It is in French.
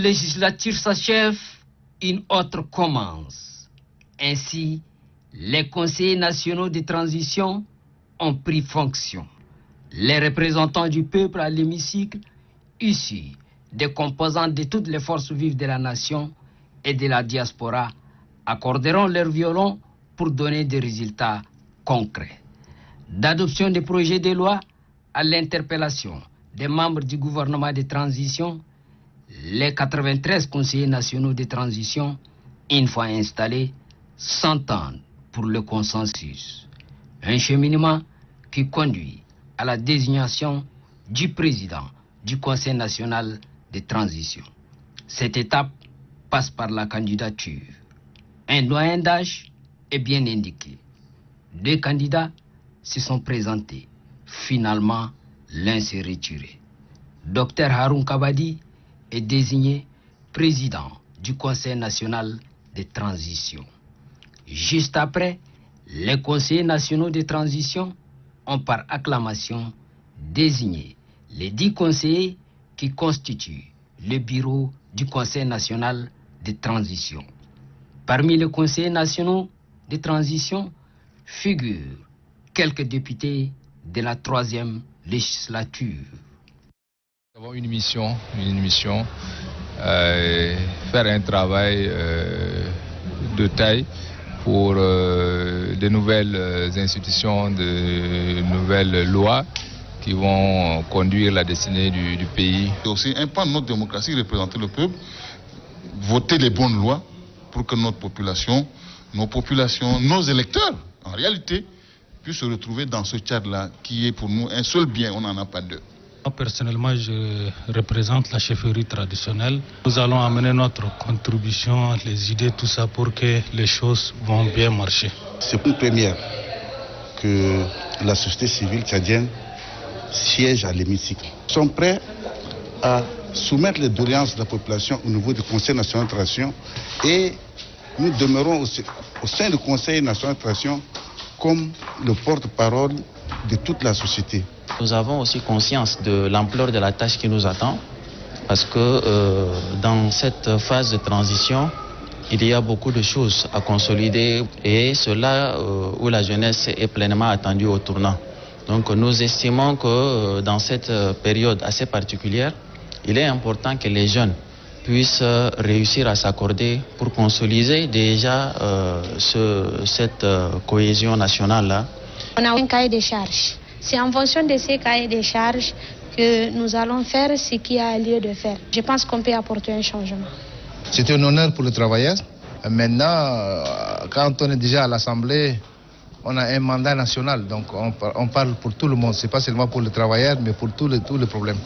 législature s'achève, une autre commence. Ainsi, les conseillers nationaux de transition ont pris fonction. Les représentants du peuple à l'hémicycle, issus des composants de toutes les forces vives de la nation et de la diaspora, accorderont leur violon pour donner des résultats concrets. D'adoption des projets de loi à l'interpellation des membres du gouvernement de transition, les 93 conseillers nationaux de transition, une fois installés, s'entendent pour le consensus. Un cheminement qui conduit à la désignation du président du Conseil national de transition. Cette étape passe par la candidature. Un doyen d'âge est bien indiqué. 2 candidats se sont présentés. Finalement, l'un s'est retiré. Dr Haroun Kabadi est désigné président du Conseil national de transition. Juste après, les conseillers nationaux de transition ont par acclamation désigné les 10 conseillers qui constituent le bureau du Conseil national de transition. Parmi les conseillers nationaux de transition figurent quelques députés de la 3e législature. Nous avons une mission, faire un travail de taille pour de nouvelles institutions, de nouvelles lois qui vont conduire la destinée du pays. C'est aussi un pan de notre démocratie, représenter le peuple, voter les bonnes lois pour que notre population, nos électeurs, en réalité, puissent se retrouver dans ce cadre-là qui est pour nous un seul bien, on n'en a pas deux. Moi, personnellement, je représente la chefferie traditionnelle. Nous allons amener notre contribution, les idées, tout ça pour que les choses vont bien marcher. C'est une première que la société civile tchadienne siège à l'hémicycle. Ils sont prêts à soumettre les doléances de la population au niveau du Conseil national de transition et nous demeurons au sein du Conseil national de transition comme le porte-parole de toute la société. Nous avons aussi conscience de l'ampleur de la tâche qui nous attend parce que dans cette phase de transition, il y a beaucoup de choses à consolider et cela où la jeunesse est pleinement attendue au tournant. Donc nous estimons que dans cette période assez particulière, il est important que les jeunes puissent réussir à s'accorder pour consolider déjà cette cohésion nationale-là. On a un cahier de charges. C'est en fonction de ces cahiers de charges que nous allons faire ce qu'il y a lieu de faire. Je pense qu'on peut apporter un changement. C'est un honneur pour le travailleur. Maintenant, quand on est déjà à l'Assemblée, on a un mandat national. Donc on parle pour tout le monde. Ce n'est pas seulement pour le travailleur, mais pour tous les problèmes.